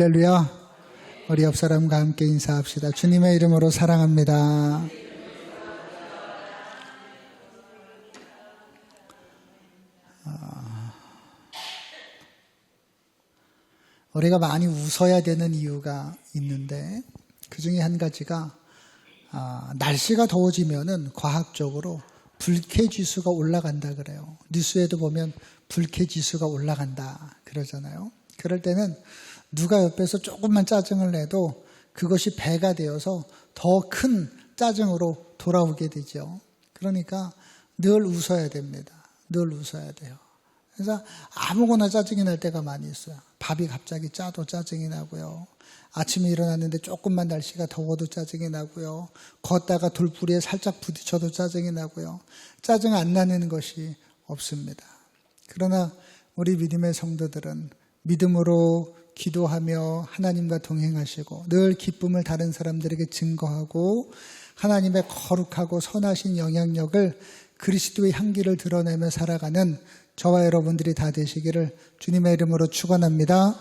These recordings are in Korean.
할렐루야. 우리 옆 사람과 함께 인사합시다. 주님의 이름으로 사랑합니다. 우리가 많이 웃어야 되는 이유가 있는데 그 중에 한 가지가 날씨가 더워지면은 과학적으로 불쾌지수가 올라간다 그래요. 뉴스에도 보면 불쾌지수가 올라간다 그러잖아요. 그럴 때는 누가 옆에서 조금만 짜증을 내도 그것이 배가 되어서 더 큰 짜증으로 돌아오게 되죠. 그러니까 늘 웃어야 됩니다. 늘 웃어야 돼요. 그래서 아무거나 짜증이 날 때가 많이 있어요. 밥이 갑자기 짜도 짜증이 나고요. 아침에 일어났는데 조금만 날씨가 더워도 짜증이 나고요. 걷다가 돌부리에 살짝 부딪혀도 짜증이 나고요. 짜증 안 나는 것이 없습니다. 그러나 우리 믿음의 성도들은 믿음으로 기도하며 하나님과 동행하시고 늘 기쁨을 다른 사람들에게 증거하고 하나님의 거룩하고 선하신 영향력을 그리스도의 향기를 드러내며 살아가는 저와 여러분들이 다 되시기를 주님의 이름으로 축원합니다.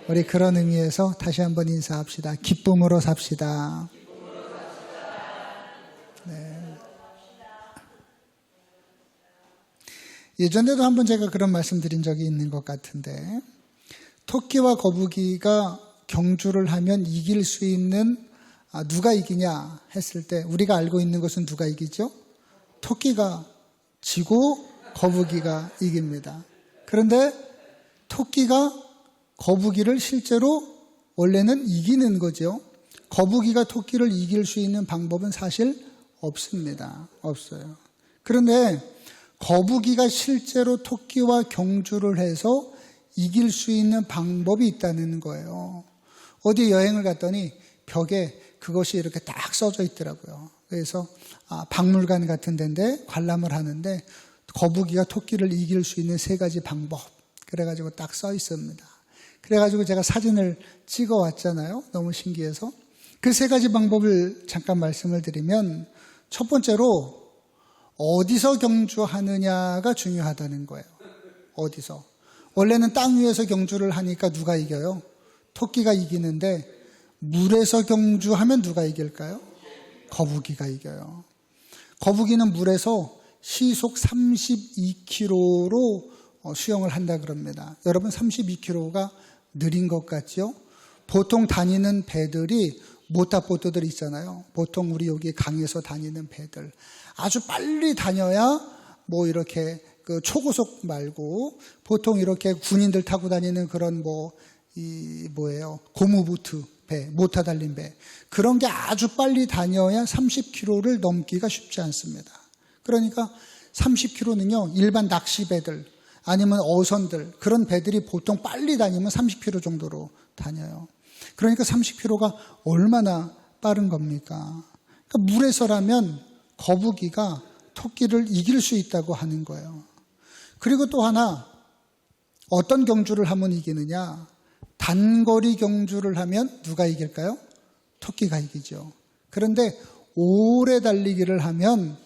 우리 그런 의미에서 다시 한번 인사합시다. 기쁨으로 삽시다. 네. 예전에도 한번 제가 그런 말씀 드린 적이 있는 것 같은데 토끼와 거북이가 경주를 하면 이길 수 있는 누가 이기냐 했을 때 우리가 알고 있는 것은 누가 이기죠? 토끼가 지고 거북이가 이깁니다. 그런데 토끼가 거북이를 실제로 원래는 이기는 거죠. 거북이가 토끼를 이길 수 있는 방법은 사실 없습니다. 없어요. 그런데 거북이가 실제로 토끼와 경주를 해서 이길 수 있는 방법이 있다는 거예요. 어디 여행을 갔더니 벽에 그것이 이렇게 딱 써져 있더라고요. 그래서 박물관 같은 데인데 관람을 하는데 거북이가 토끼를 이길 수 있는 3가지 방법 그래가지고 딱 써 있습니다. 그래가지고 제가 사진을 찍어 왔잖아요. 너무 신기해서 그 3가지 방법을 잠깐 말씀을 드리면 첫 번째로 어디서 경주하느냐가 중요하다는 거예요. 어디서? 원래는 땅 위에서 경주를 하니까 누가 이겨요? 토끼가 이기는데 물에서 경주하면 누가 이길까요? 거북이가 이겨요. 거북이는 물에서 시속 32km로 수영을 한다 그럽니다. 여러분 32km가 느린 것 같죠? 보통 다니는 배들이 모타보트들 있잖아요. 보통 우리 여기 강에서 다니는 배들 아주 빨리 다녀야 뭐 이렇게 그 초고속 말고 보통 이렇게 군인들 타고 다니는 그런 고무보트 배, 모터 달린 배 그런 게 아주 빨리 다녀야 30km를 넘기가 쉽지 않습니다. 그러니까 30km는요 일반 낚시배들 아니면 어선들 그런 배들이 보통 빨리 다니면 30km 정도로 다녀요. 그러니까 30km가 얼마나 빠른 겁니까? 그러니까 물에서라면 거북이가 토끼를 이길 수 있다고 하는 거예요. 그리고 또 하나 어떤 경주를 하면 이기느냐? 단거리 경주를 하면 누가 이길까요? 토끼가 이기죠. 그런데 오래 달리기를 하면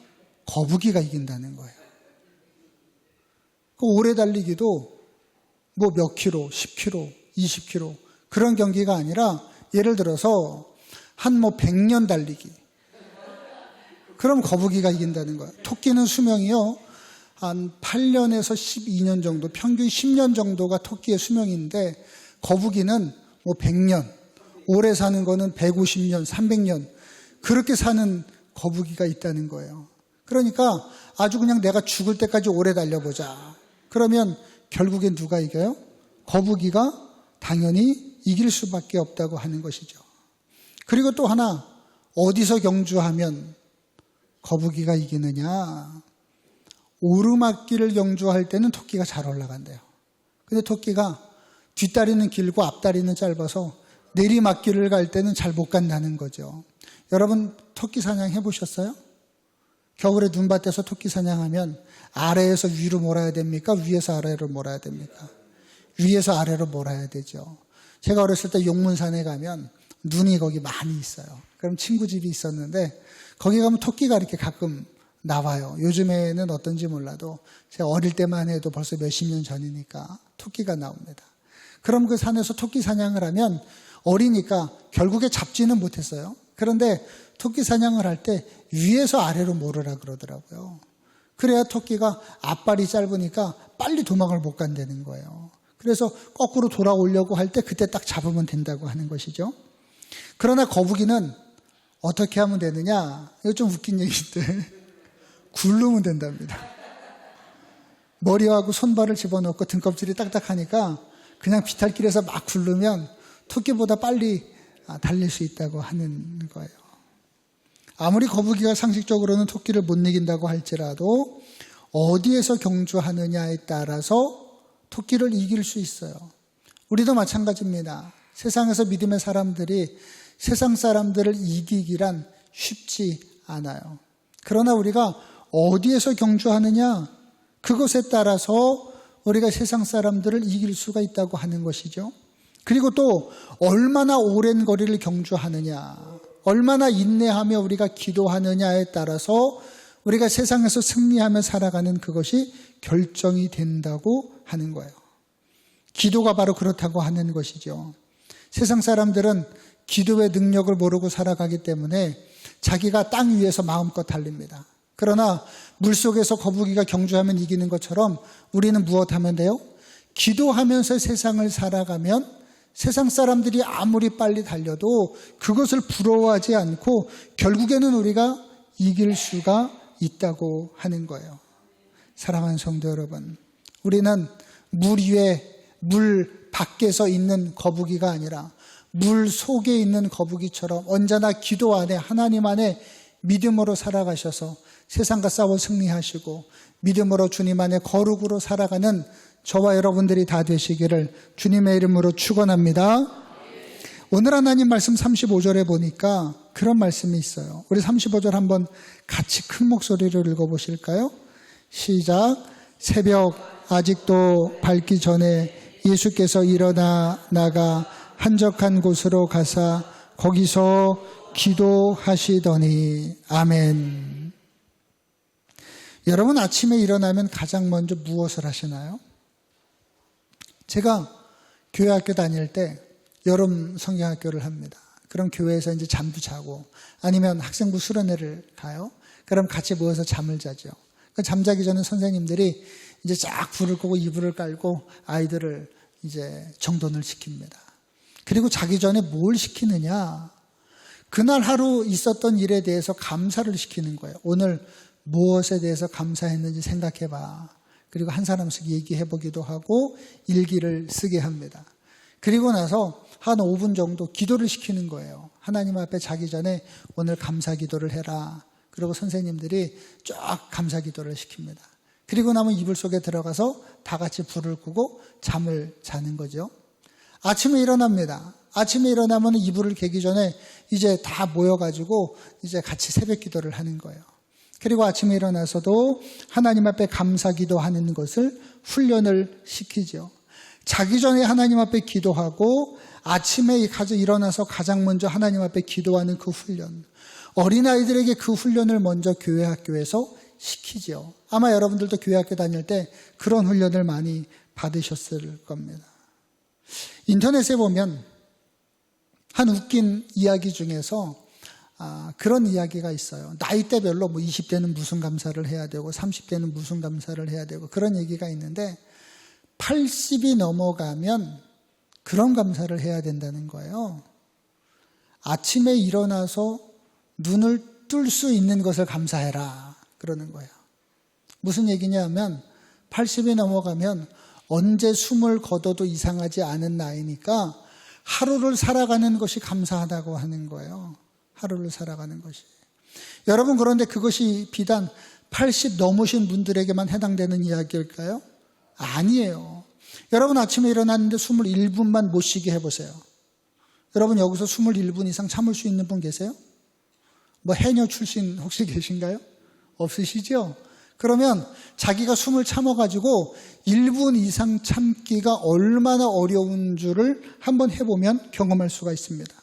거북이가 이긴다는 거예요. 그 오래 달리기도 뭐 몇 킬로, 10킬로, 20킬로 그런 경기가 아니라 예를 들어서 한 100년 달리기. 그럼 거북이가 이긴다는 거예요. 토끼는 수명이요. 한 8년에서 12년 정도, 평균 10년 정도가 토끼의 수명인데 거북이는 100년, 오래 사는 거는 150년, 300년 그렇게 사는 거북이가 있다는 거예요. 그러니까 아주 그냥 내가 죽을 때까지 오래 달려보자. 그러면 결국엔 누가 이겨요? 거북이가 당연히 이길 수밖에 없다고 하는 것이죠. 그리고 또 하나 어디서 경주하면 거북이가 이기느냐? 오르막길을 경주할 때는 토끼가 잘 올라간대요. 근데 토끼가 뒷다리는 길고 앞다리는 짧아서 내리막길을 갈 때는 잘 못 간다는 거죠. 여러분 토끼 사냥 해보셨어요? 겨울에 눈밭에서 토끼 사냥하면 아래에서 위로 몰아야 됩니까? 위에서 아래로 몰아야 됩니까? 위에서 아래로 몰아야 되죠. 제가 어렸을 때 용문산에 가면 눈이 거기 많이 있어요. 그럼 친구 집이 있었는데 거기 가면 토끼가 이렇게 가끔 나와요. 요즘에는 어떤지 몰라도 제가 어릴 때만 해도 벌써 몇십 년 전이니까 토끼가 나옵니다. 그럼 그 산에서 토끼 사냥을 하면 어리니까 결국에 잡지는 못했어요. 그런데 토끼 사냥을 할 때 위에서 아래로 몰으라 그러더라고요. 그래야 토끼가 앞발이 짧으니까 빨리 도망을 못 간다는 거예요. 그래서 거꾸로 돌아오려고 할 때 그때 딱 잡으면 된다고 하는 것이죠. 그러나 거북이는 어떻게 하면 되느냐? 이거 좀 웃긴 얘기인데 굴르면 된답니다. 머리하고 손발을 집어넣고 등껍질이 딱딱하니까 그냥 비탈길에서 막 굴르면 토끼보다 빨리 달릴 수 있다고 하는 거예요. 아무리 거북이가 상식적으로는 토끼를 못 이긴다고 할지라도 어디에서 경주하느냐에 따라서 토끼를 이길 수 있어요. 우리도 마찬가지입니다. 세상에서 믿음의 사람들이 세상 사람들을 이기기란 쉽지 않아요. 그러나 우리가 어디에서 경주하느냐, 그것에 따라서 우리가 세상 사람들을 이길 수가 있다고 하는 것이죠. 그리고 또 얼마나 오랜 거리를 경주하느냐, 얼마나 인내하며 우리가 기도하느냐에 따라서 우리가 세상에서 승리하며 살아가는 그것이 결정이 된다고 하는 거예요. 기도가 바로 그렇다고 하는 것이죠. 세상 사람들은 기도의 능력을 모르고 살아가기 때문에 자기가 땅 위에서 마음껏 달립니다. 그러나 물속에서 거북이가 경주하면 이기는 것처럼 우리는 무엇하면 돼요? 기도하면서 세상을 살아가면 세상 사람들이 아무리 빨리 달려도 그것을 부러워하지 않고 결국에는 우리가 이길 수가 있다고 하는 거예요. 사랑하는 성도 여러분, 우리는 물 위에, 물 밖에서 있는 거북이가 아니라 물 속에 있는 거북이처럼 언제나 기도 안에 하나님 안에 믿음으로 살아가셔서 세상과 싸워 승리하시고 믿음으로 주님 안에 거룩으로 살아가는 저와 여러분들이 다 되시기를 주님의 이름으로 축원합니다. 오늘 하나님 말씀 35절에 보니까 그런 말씀이 있어요. 우리 35절 한번 같이 큰 목소리로 읽어보실까요? 시작. 새벽 아직도 밝기 전에 예수께서 일어나 나가 한적한 곳으로 가사 거기서 기도하시더니. 아멘. 여러분 아침에 일어나면 가장 먼저 무엇을 하시나요? 제가 교회 학교 다닐 때 여름 성경학교를 합니다. 그럼 교회에서 이제 잠도 자고 아니면 학생부 수련회를 가요. 그럼 같이 모여서 잠을 자죠. 잠자기 전에 선생님들이 이제 쫙 불을 끄고 이불을 깔고 아이들을 이제 정돈을 시킵니다. 그리고 자기 전에 뭘 시키느냐? 그날 하루 있었던 일에 대해서 감사를 시키는 거예요. 오늘 무엇에 대해서 감사했는지 생각해봐. 그리고 한 사람씩 얘기해보기도 하고 일기를 쓰게 합니다. 그리고 나서 한 5분 정도 기도를 시키는 거예요. 하나님 앞에 자기 전에 오늘 감사 기도를 해라. 그리고 선생님들이 쫙 감사 기도를 시킵니다. 그리고 나면 이불 속에 들어가서 다 같이 불을 끄고 잠을 자는 거죠. 아침에 일어납니다. 아침에 일어나면 이불을 개기 전에 이제 다 모여가지고 이제 같이 새벽 기도를 하는 거예요. 그리고 아침에 일어나서도 하나님 앞에 감사 기도하는 것을 훈련을 시키죠. 자기 전에 하나님 앞에 기도하고 아침에 일어나서 가장 먼저 하나님 앞에 기도하는 그 훈련. 어린아이들에게 그 훈련을 먼저 교회 학교에서 시키죠. 아마 여러분들도 교회 학교 다닐 때 그런 훈련을 많이 받으셨을 겁니다. 인터넷에 보면 한 웃긴 이야기 중에서 그런 이야기가 있어요. 나이대별로 20대는 무슨 감사를 해야 되고 30대는 무슨 감사를 해야 되고 그런 얘기가 있는데 80이 넘어가면 그런 감사를 해야 된다는 거예요. 아침에 일어나서 눈을 뜰 수 있는 것을 감사해라 그러는 거예요. 무슨 얘기냐면 80이 넘어가면 언제 숨을 거둬도 이상하지 않은 나이니까 하루를 살아가는 것이 감사하다고 하는 거예요. 하루를 살아가는 것이. 여러분 그런데 그것이 비단 80 넘으신 분들에게만 해당되는 이야기일까요? 아니에요. 여러분 아침에 일어났는데 21분만 못 쉬게 해보세요. 여러분 여기서 21분 이상 참을 수 있는 분 계세요? 해녀 출신 혹시 계신가요? 없으시죠? 그러면 자기가 숨을 참아가지고 1분 이상 참기가 얼마나 어려운 줄을 한번 해보면 경험할 수가 있습니다.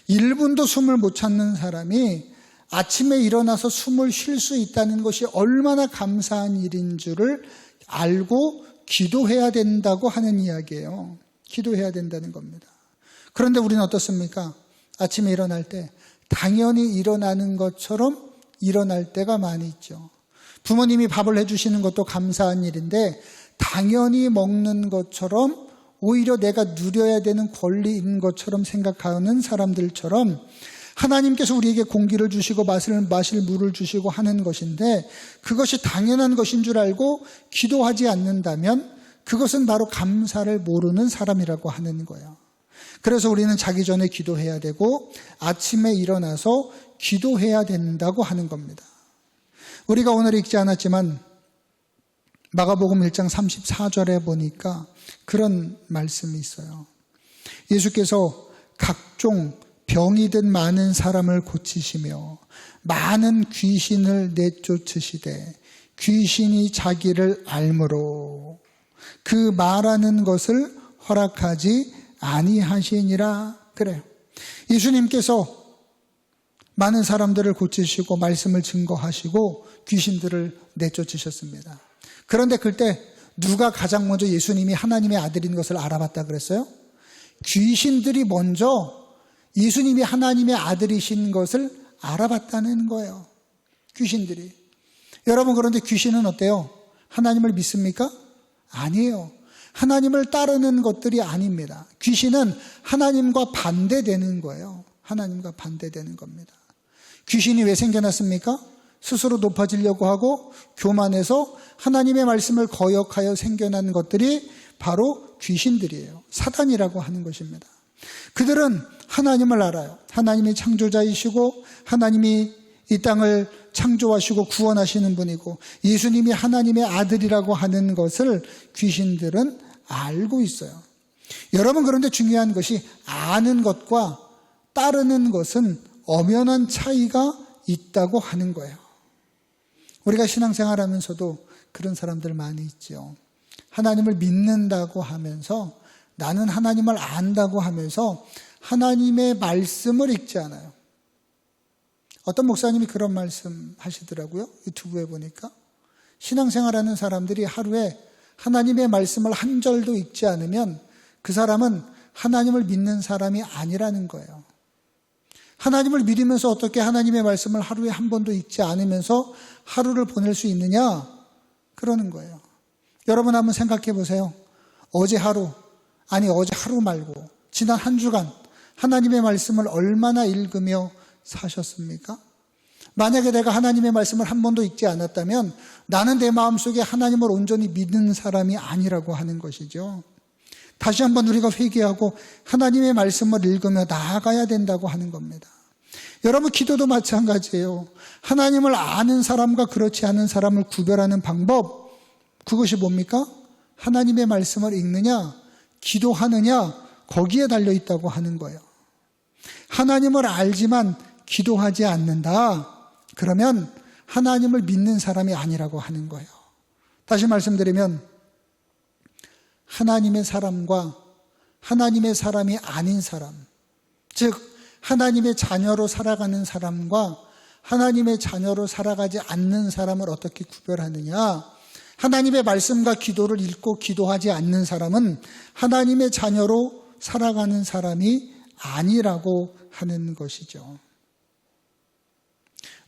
1분도 숨을 못 참는 사람이 아침에 일어나서 숨을 쉴 수 있다는 것이 얼마나 감사한 일인 줄을 알고 기도해야 된다고 하는 이야기예요. 기도해야 된다는 겁니다. 그런데 우리는 어떻습니까? 아침에 일어날 때 당연히 일어나는 것처럼 일어날 때가 많이 있죠. 부모님이 밥을 해주시는 것도 감사한 일인데 당연히 먹는 것처럼 오히려 내가 누려야 되는 권리인 것처럼 생각하는 사람들처럼 하나님께서 우리에게 공기를 주시고 마실 물을 주시고 하는 것인데 그것이 당연한 것인 줄 알고 기도하지 않는다면 그것은 바로 감사를 모르는 사람이라고 하는 거예요. 그래서 우리는 자기 전에 기도해야 되고 아침에 일어나서 기도해야 된다고 하는 겁니다. 우리가 오늘 읽지 않았지만 마가복음 1장 34절에 보니까 그런 말씀이 있어요. 예수께서 각종 병이 든 많은 사람을 고치시며 많은 귀신을 내쫓으시되 귀신이 자기를 알므로 그 말하는 것을 허락하지 아니하시니라. 그래요. 예수님께서 많은 사람들을 고치시고 말씀을 증거하시고 귀신들을 내쫓으셨습니다. 그런데 그때 누가 가장 먼저 예수님이 하나님의 아들인 것을 알아봤다 그랬어요? 귀신들이 먼저 예수님이 하나님의 아들이신 것을 알아봤다는 거예요. 귀신들이. 여러분, 그런데 귀신은 어때요? 하나님을 믿습니까? 아니에요. 하나님을 따르는 것들이 아닙니다. 귀신은 하나님과 반대되는 거예요. 하나님과 반대되는 겁니다. 귀신이 왜 생겨났습니까? 스스로 높아지려고 하고 교만해서 하나님의 말씀을 거역하여 생겨난 것들이 바로 귀신들이에요. 사단이라고 하는 것입니다. 그들은 하나님을 알아요. 하나님이 창조자이시고 하나님이 이 땅을 창조하시고 구원하시는 분이고 예수님이 하나님의 아들이라고 하는 것을 귀신들은 알고 있어요. 여러분, 그런데 중요한 것이 아는 것과 따르는 것은 엄연한 차이가 있다고 하는 거예요. 우리가 신앙생활하면서도 그런 사람들 많이 있죠. 하나님을 믿는다고 하면서 나는 하나님을 안다고 하면서 하나님의 말씀을 읽지 않아요. 어떤 목사님이 그런 말씀 하시더라고요. 유튜브에 보니까. 신앙생활하는 사람들이 하루에 하나님의 말씀을 한 절도 읽지 않으면 그 사람은 하나님을 믿는 사람이 아니라는 거예요. 하나님을 믿으면서 어떻게 하나님의 말씀을 하루에 한 번도 읽지 않으면서 하루를 보낼 수 있느냐? 그러는 거예요. 여러분 한번 생각해 보세요. 어제 하루 말고 지난 한 주간 하나님의 말씀을 얼마나 읽으며 사셨습니까? 만약에 내가 하나님의 말씀을 한 번도 읽지 않았다면 나는 내 마음속에 하나님을 온전히 믿는 사람이 아니라고 하는 것이죠. 다시 한번 우리가 회개하고 하나님의 말씀을 읽으며 나아가야 된다고 하는 겁니다. 여러분, 기도도 마찬가지예요. 하나님을 아는 사람과 그렇지 않은 사람을 구별하는 방법, 그것이 뭡니까? 하나님의 말씀을 읽느냐, 기도하느냐, 거기에 달려있다고 하는 거예요. 하나님을 알지만 기도하지 않는다. 그러면 하나님을 믿는 사람이 아니라고 하는 거예요. 다시 말씀드리면 하나님의 사람과 하나님의 사람이 아닌 사람, 즉 하나님의 자녀로 살아가는 사람과 하나님의 자녀로 살아가지 않는 사람을 어떻게 구별하느냐? 하나님의 말씀과 기도를 읽고 기도하지 않는 사람은 하나님의 자녀로 살아가는 사람이 아니라고 하는 것이죠.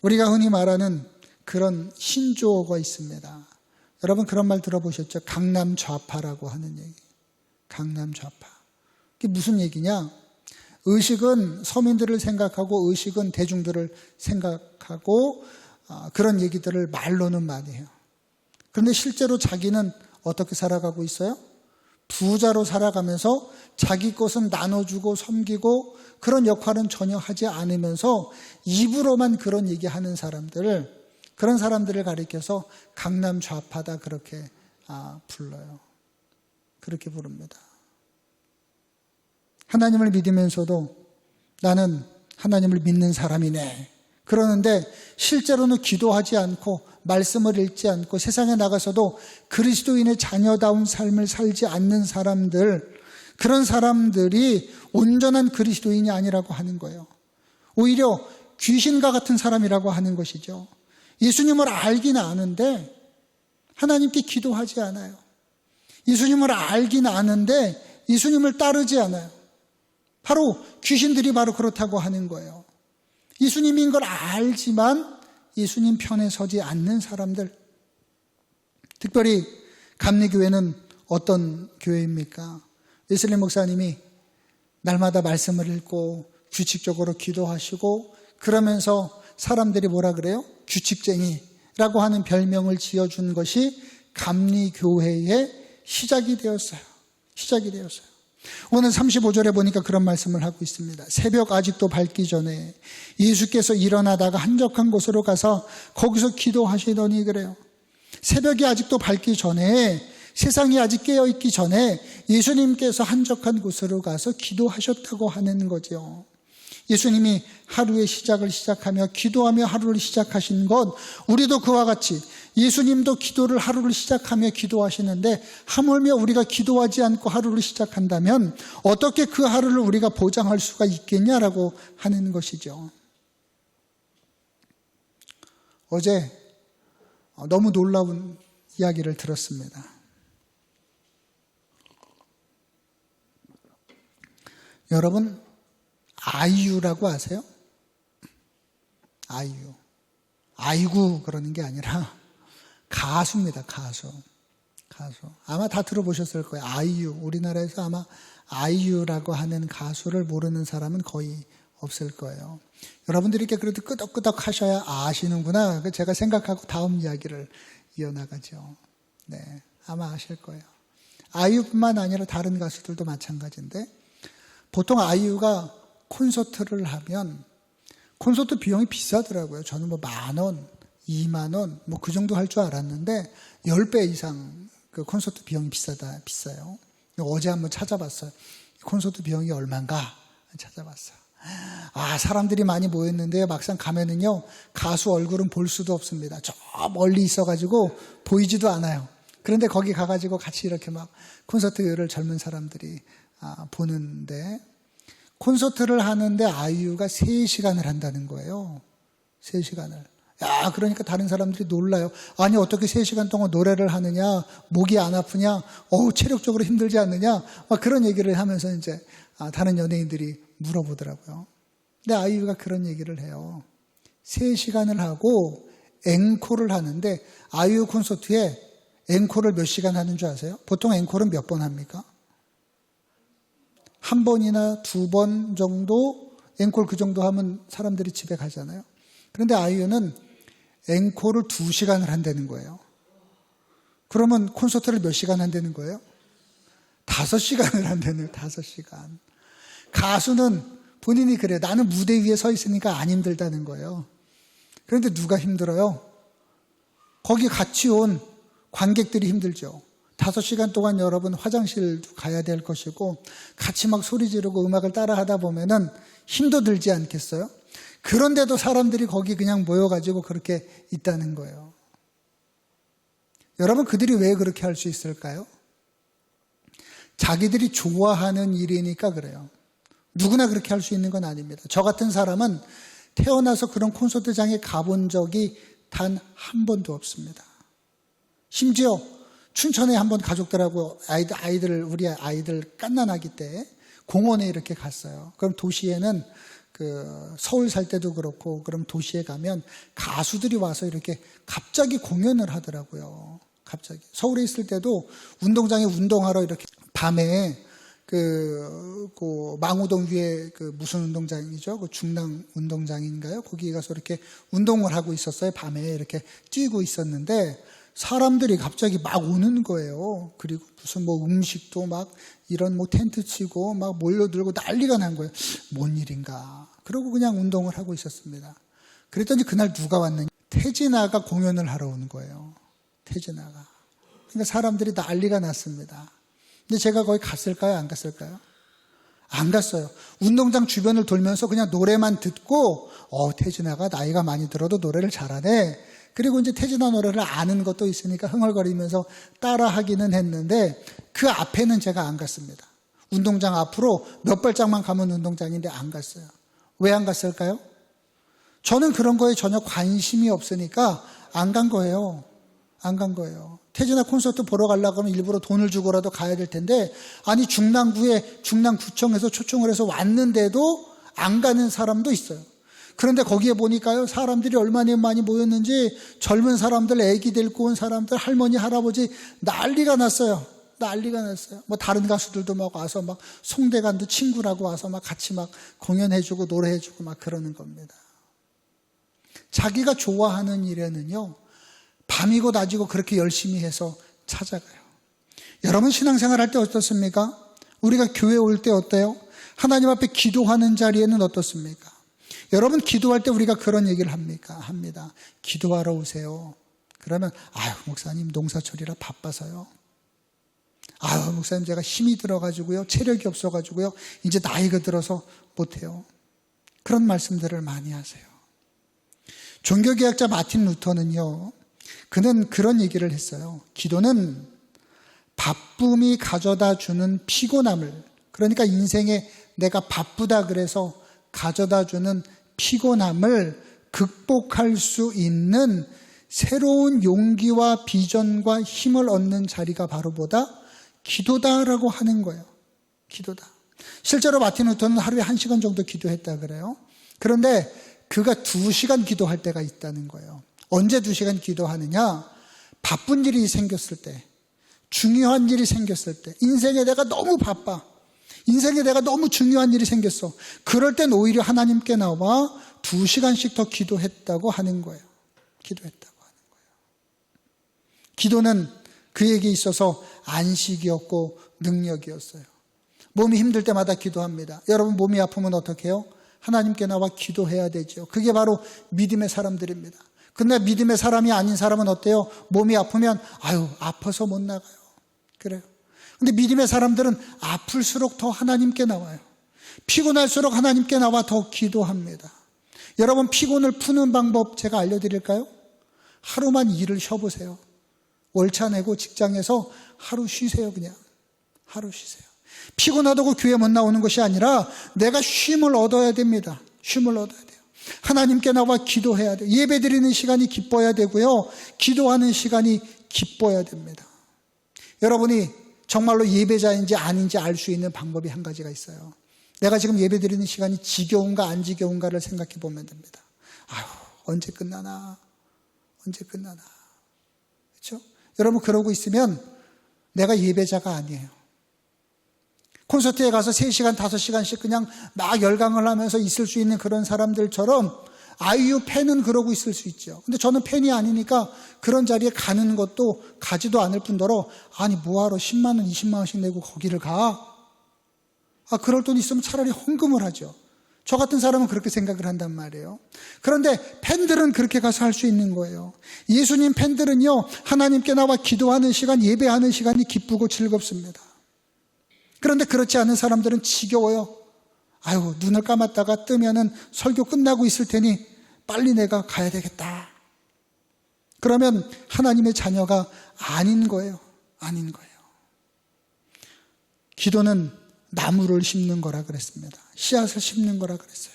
우리가 흔히 말하는 그런 신조어가 있습니다. 여러분, 그런 말 들어보셨죠? 강남 좌파라고 하는 얘기. 강남 좌파. 그게 무슨 얘기냐? 의식은 서민들을 생각하고 의식은 대중들을 생각하고 그런 얘기들을 말로는 많이 해요. 그런데 실제로 자기는 어떻게 살아가고 있어요? 부자로 살아가면서 자기 것은 나눠주고 섬기고 그런 역할은 전혀 하지 않으면서 입으로만 그런 얘기하는 사람들을, 그런 사람들을 가리켜서 강남 좌파다 그렇게 불러요. 그렇게 부릅니다. 하나님을 믿으면서도 나는 하나님을 믿는 사람이네. 그러는데 실제로는 기도하지 않고 말씀을 읽지 않고 세상에 나가서도 그리스도인의 자녀다운 삶을 살지 않는 사람들, 그런 사람들이 온전한 그리스도인이 아니라고 하는 거예요. 오히려 귀신과 같은 사람이라고 하는 것이죠. 예수님을 알긴 아는데 하나님께 기도하지 않아요. 예수님을 알긴 아는데 예수님을 따르지 않아요. 바로 귀신들이 바로 그렇다고 하는 거예요. 예수님인 걸 알지만 예수님 편에 서지 않는 사람들. 특별히 감리교회는 어떤 교회입니까? 웨슬리 목사님이 날마다 말씀을 읽고 규칙적으로 기도하시고 그러면서 사람들이 뭐라 그래요? 규칙쟁이라고 하는 별명을 지어준 것이 감리교회의 시작이 되었어요. 오늘 35절에 보니까 그런 말씀을 하고 있습니다. 새벽 아직도 밝기 전에 예수께서 일어나다가 한적한 곳으로 가서 거기서 기도하시더니 그래요. 새벽이 아직도 밝기 전에, 세상이 아직 깨어있기 전에 예수님께서 한적한 곳으로 가서 기도하셨다고 하는 거죠. 예수님이 하루의 시작을 시작하며 기도하며 하루를 시작하신 것, 우리도 그와 같이 예수님도 기도를 하루를 시작하며 기도하시는데 하물며 우리가 기도하지 않고 하루를 시작한다면 어떻게 그 하루를 우리가 보장할 수가 있겠냐라고 하는 것이죠. 어제 너무 놀라운 이야기를 들었습니다. 여러분, 아이유라고 아세요? 아이유. 아이고 그러는 게 아니라 가수입니다. 가수. 아마 다 들어보셨을 거예요. 아이유. 우리나라에서 아마 아이유라고 하는 가수를 모르는 사람은 거의 없을 거예요. 여러분들이 이렇게 그래도 끄덕끄덕 하셔야 아시는구나. 제가 생각하고 다음 이야기를 이어나가죠. 네, 아마 아실 거예요. 아이유뿐만 아니라 다른 가수들도 마찬가지인데 보통 아이유가 콘서트를 하면 콘서트 비용이 비싸더라고요. 저는 뭐 10,000원, 20,000원 뭐 그 정도 할 줄 알았는데 10배 이상 그 콘서트 비용이 비싸요. 어제 한번 찾아봤어요. 콘서트 비용이 얼마인가 찾아봤어요. 사람들이 많이 모였는데 막상 가면은요, 가수 얼굴은 볼 수도 없습니다. 저 멀리 있어가지고 보이지도 않아요. 그런데 거기 가가지고 같이 이렇게 막 콘서트를 젊은 사람들이 보는데, 콘서트를 하는데 아이유가 3시간을 한다는 거예요. 3시간을. 그러니까 다른 사람들이 놀라요. 아니, 어떻게 3시간 동안 노래를 하느냐, 목이 안 아프냐, 체력적으로 힘들지 않느냐, 막 그런 얘기를 하면서 이제 다른 연예인들이 물어보더라고요. 근데 아이유가 그런 얘기를 해요. 3시간을 하고 앵콜을 하는데, 아이유 콘서트에 앵콜을 몇 시간 하는 줄 아세요? 보통 앵콜은 몇 번 합니까? 1번이나 2번 정도, 앵콜 그 정도 하면 사람들이 집에 가잖아요. 그런데 아이유는 앵콜을 2시간을 한다는 거예요. 그러면 콘서트를 몇 시간 한다는 거예요? 5시간을 한다는 거예요. 5시간. 가수는 본인이 그래요. 나는 무대 위에 서 있으니까 안 힘들다는 거예요. 그런데 누가 힘들어요? 거기 같이 온 관객들이 힘들죠. 5시간 동안 여러분 화장실도 가야 될 것이고 같이 막 소리 지르고 음악을 따라 하다 보면은 힘도 들지 않겠어요? 그런데도 사람들이 거기 그냥 모여가지고 그렇게 있다는 거예요. 여러분, 그들이 왜 그렇게 할 수 있을까요? 자기들이 좋아하는 일이니까 그래요. 누구나 그렇게 할 수 있는 건 아닙니다. 저 같은 사람은 태어나서 그런 콘서트장에 가본 적이 단 한 번도 없습니다. 심지어 춘천에 한번 가족들하고 우리 아이들 갓난아기 때 공원에 이렇게 갔어요. 그럼 도시에는 서울 살 때도 그렇고, 그럼 도시에 가면 가수들이 와서 이렇게 갑자기 공연을 하더라고요. 갑자기. 서울에 있을 때도 운동장에 운동하러 이렇게 밤에 망우동 위에 무슨 운동장이죠? 중랑 운동장인가요? 거기 가서 이렇게 운동을 하고 있었어요. 밤에 이렇게 뛰고 있었는데 사람들이 갑자기 막 오는 거예요. 그리고 무슨 음식도 막 이런 텐트 치고 막 몰려들고 난리가 난 거예요. 뭔 일인가. 그러고 그냥 운동을 하고 있었습니다. 그랬더니 그날 누가 왔느냐. 태진아가 공연을 하러 오는 거예요. 태진아가. 그러니까 사람들이 난리가 났습니다. 근데 제가 거기 갔을까요? 안 갔을까요? 안 갔어요. 운동장 주변을 돌면서 그냥 노래만 듣고, 태진아가 나이가 많이 들어도 노래를 잘하네. 그리고 이제 태진아 노래를 아는 것도 있으니까 흥얼거리면서 따라하기는 했는데 그 앞에는 제가 안 갔습니다. 운동장 앞으로 몇 발짝만 가면 운동장인데 안 갔어요. 왜 안 갔을까요? 저는 그런 거에 전혀 관심이 없으니까 안 간 거예요. 안 간 거예요. 태진아 콘서트 보러 가려고 하면 일부러 돈을 주고라도 가야 될 텐데, 아니 중랑구청에서 초청을 해서 왔는데도 안 가는 사람도 있어요. 그런데 거기에 보니까요, 사람들이 얼마나 많이 모였는지, 젊은 사람들, 애기 데리고 온 사람들, 할머니 할아버지 난리가 났어요. 난리가 났어요. 뭐 다른 가수들도 막 와서 막 송대관도 친구라고 와서 막 같이 막 공연해주고 노래해주고 막 그러는 겁니다. 자기가 좋아하는 일에는요, 밤이고 낮이고 그렇게 열심히 해서 찾아가요. 여러분 신앙생활 할 때 어떻습니까? 우리가 교회 올 때 어때요? 하나님 앞에 기도하는 자리에는 어떻습니까? 여러분 기도할 때 우리가 그런 얘기를 합니다. 기도하러 오세요. 그러면 아유 목사님 농사철이라 바빠서요. 아유 목사님 제가 힘이 들어가지고요, 체력이 없어가지고요, 이제 나이가 들어서 못해요. 그런 말씀들을 많이 하세요. 종교개혁자 마틴 루터는요, 그는 그런 얘기를 했어요. 기도는 바쁨이 가져다 주는 피곤함을, 그러니까 인생에 내가 바쁘다 그래서 가져다 주는 피곤함을 극복할 수 있는 새로운 용기와 비전과 힘을 얻는 자리가 바로 뭐다? 기도다라고 하는 거예요. 기도다. 실제로 마틴 루터는 하루에 1시간 정도 기도했다 그래요. 그런데 그가 2시간 기도할 때가 있다는 거예요. 언제 2시간 기도하느냐? 바쁜 일이 생겼을 때, 중요한 일이 생겼을 때, 인생에 내가 너무 바빠, 인생에 내가 너무 중요한 일이 생겼어. 그럴 땐 오히려 하나님께 나와 2시간씩 더 기도했다고 하는 거예요. 기도했다고 하는 거예요. 기도는 그에게 있어서 안식이었고 능력이었어요. 몸이 힘들 때마다 기도합니다. 여러분 몸이 아프면 어떻게 해요? 하나님께 나와 기도해야 되죠. 그게 바로 믿음의 사람들입니다. 근데 믿음의 사람이 아닌 사람은 어때요? 몸이 아프면 아유 아파서 못 나가요. 그래요. 근데 믿음의 사람들은 아플수록 더 하나님께 나와요. 피곤할수록 하나님께 나와 더 기도합니다. 여러분 피곤을 푸는 방법 제가 알려드릴까요? 하루만 일을 쉬어보세요. 월차 내고 직장에서 하루 쉬세요. 그냥 하루 쉬세요. 피곤하다고 교회 못 나오는 것이 아니라 내가 쉼을 얻어야 됩니다. 쉼을 얻어야 돼요. 하나님께 나와 기도해야 돼요. 예배 드리는 시간이 기뻐야 되고요, 기도하는 시간이 기뻐야 됩니다. 여러분이 정말로 예배자인지 아닌지 알 수 있는 방법이 한 가지가 있어요. 내가 지금 예배 드리는 시간이 지겨운가 안 지겨운가를 생각해 보면 됩니다. 아유 언제 끝나나, 언제 끝나나. 그렇죠? 여러분 그러고 있으면 내가 예배자가 아니에요. 콘서트에 가서 3시간, 5시간씩 그냥 막 열광을 하면서 있을 수 있는 그런 사람들처럼 아이유 팬은 그러고 있을 수 있죠. 근데 저는 팬이 아니니까 그런 자리에 가는 것도 가지도 않을 뿐더러 아니 뭐하러 10만 원, 20만 원씩 내고 거기를 가? 아 그럴 돈 있으면 차라리 헌금을 하죠. 저 같은 사람은 그렇게 생각을 한단 말이에요. 그런데 팬들은 그렇게 가서 할 수 있는 거예요. 예수님 팬들은요, 하나님께 나와 기도하는 시간, 예배하는 시간이 기쁘고 즐겁습니다. 그런데 그렇지 않은 사람들은 지겨워요. 아유 눈을 감았다가 뜨면은 설교 끝나고 있을 테니 빨리 내가 가야 되겠다. 그러면 하나님의 자녀가 아닌 거예요. 아닌 거예요. 기도는 나무를 심는 거라 그랬습니다. 씨앗을 심는 거라 그랬어요.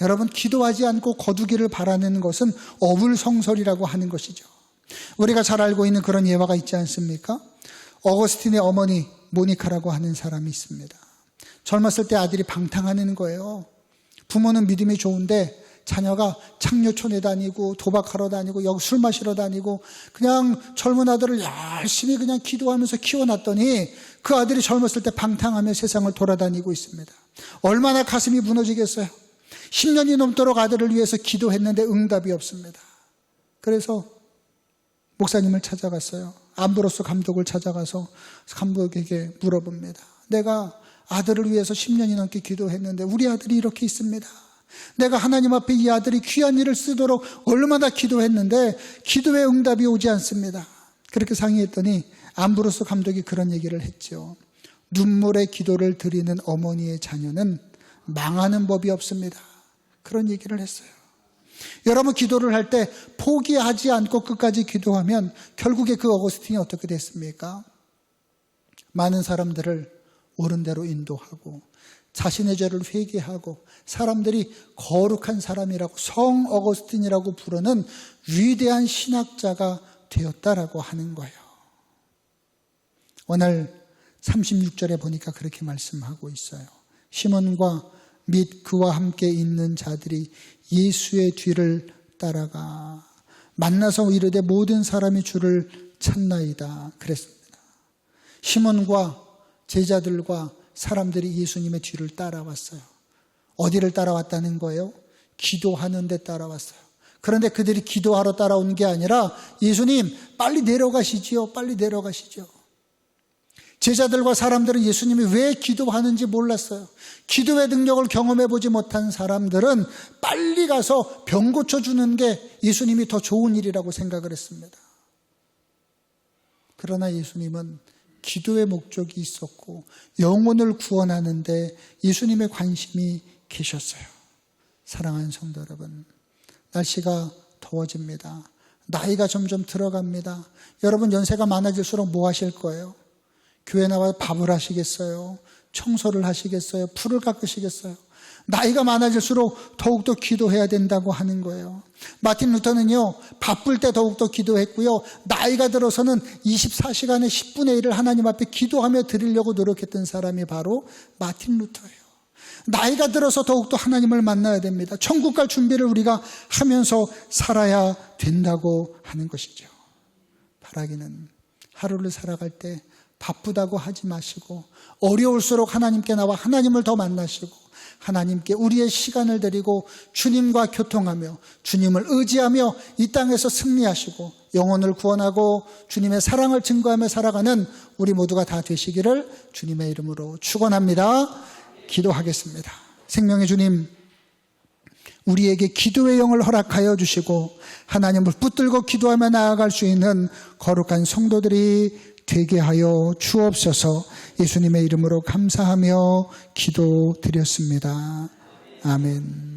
여러분 기도하지 않고 거두기를 바라는 것은 어불성설이라고 하는 것이죠. 우리가 잘 알고 있는 그런 예화가 있지 않습니까? 어거스틴의 어머니 모니카라고 하는 사람이 있습니다. 젊었을 때 아들이 방탕하는 거예요. 부모는 믿음이 좋은데 자녀가 창녀촌에 다니고 도박하러 다니고 여기 술 마시러 다니고 그냥 젊은 아들을 열심히 그냥 기도하면서 키워놨더니 그 아들이 젊었을 때 방탕하며 세상을 돌아다니고 있습니다. 얼마나 가슴이 무너지겠어요. 10년이 넘도록 아들을 위해서 기도했는데 응답이 없습니다. 그래서 목사님을 찾아갔어요. 암브로스 감독을 찾아가서 감독에게 물어봅니다. 내가 아들을 위해서 10년이 넘게 기도했는데 우리 아들이 이렇게 있습니다. 내가 하나님 앞에 이 아들이 귀한 일을 쓰도록 얼마나 기도했는데 기도의 응답이 오지 않습니다. 그렇게 상의했더니 암브로스 감독이 그런 얘기를 했죠. 눈물의 기도를 드리는 어머니의 자녀는 망하는 법이 없습니다. 그런 얘기를 했어요. 여러분 기도를 할 때 포기하지 않고 끝까지 기도하면 결국에 그 어거스틴이 어떻게 됐습니까? 많은 사람들을 옳은 대로 인도하고 자신의 죄를 회개하고 사람들이 거룩한 사람이라고 성 어거스틴이라고 부르는 위대한 신학자가 되었다라고 하는 거예요. 오늘 36절에 보니까 그렇게 말씀하고 있어요. 시몬과 및 그와 함께 있는 자들이 예수의 뒤를 따라가 만나서 이르되 모든 사람이 주를 찾나이다 그랬습니다. 시몬과 제자들과 사람들이 예수님의 뒤를 따라왔어요. 어디를 따라왔다는 거예요? 기도하는 데 따라왔어요. 그런데 그들이 기도하러 따라온 게 아니라 예수님 빨리 내려가시지요. 빨리 내려가시죠. 제자들과 사람들은 예수님이 왜 기도하는지 몰랐어요. 기도의 능력을 경험해 보지 못한 사람들은 빨리 가서 병 고쳐주는 게 예수님이 더 좋은 일이라고 생각을 했습니다. 그러나 예수님은 기도의 목적이 있었고 영혼을 구원하는데 예수님의 관심이 계셨어요. 사랑하는 성도 여러분, 날씨가 더워집니다. 나이가 점점 들어갑니다. 여러분 연세가 많아질수록 뭐 하실 거예요? 교회 나와서 밥을 하시겠어요? 청소를 하시겠어요? 풀을 깎으시겠어요? 나이가 많아질수록 더욱더 기도해야 된다고 하는 거예요. 마틴 루터는요, 바쁠 때 더욱더 기도했고요, 나이가 들어서는 24시간에 10분의 1을 하나님 앞에 기도하며 드리려고 노력했던 사람이 바로 마틴 루터예요. 나이가 들어서 더욱더 하나님을 만나야 됩니다. 천국 갈 준비를 우리가 하면서 살아야 된다고 하는 것이죠. 바라기는 하루를 살아갈 때 바쁘다고 하지 마시고 어려울수록 하나님께 나와 하나님을 더 만나시고 하나님께 우리의 시간을 드리고 주님과 교통하며 주님을 의지하며 이 땅에서 승리하시고 영혼을 구원하고 주님의 사랑을 증거하며 살아가는 우리 모두가 다 되시기를 주님의 이름으로 축원합니다. 기도하겠습니다. 생명의 주님, 우리에게 기도의 영을 허락하여 주시고 하나님을 붙들고 기도하며 나아갈 수 있는 거룩한 성도들이 되게 하여 주옵소서. 예수님의 이름으로 감사하며 기도드렸습니다. 아멘.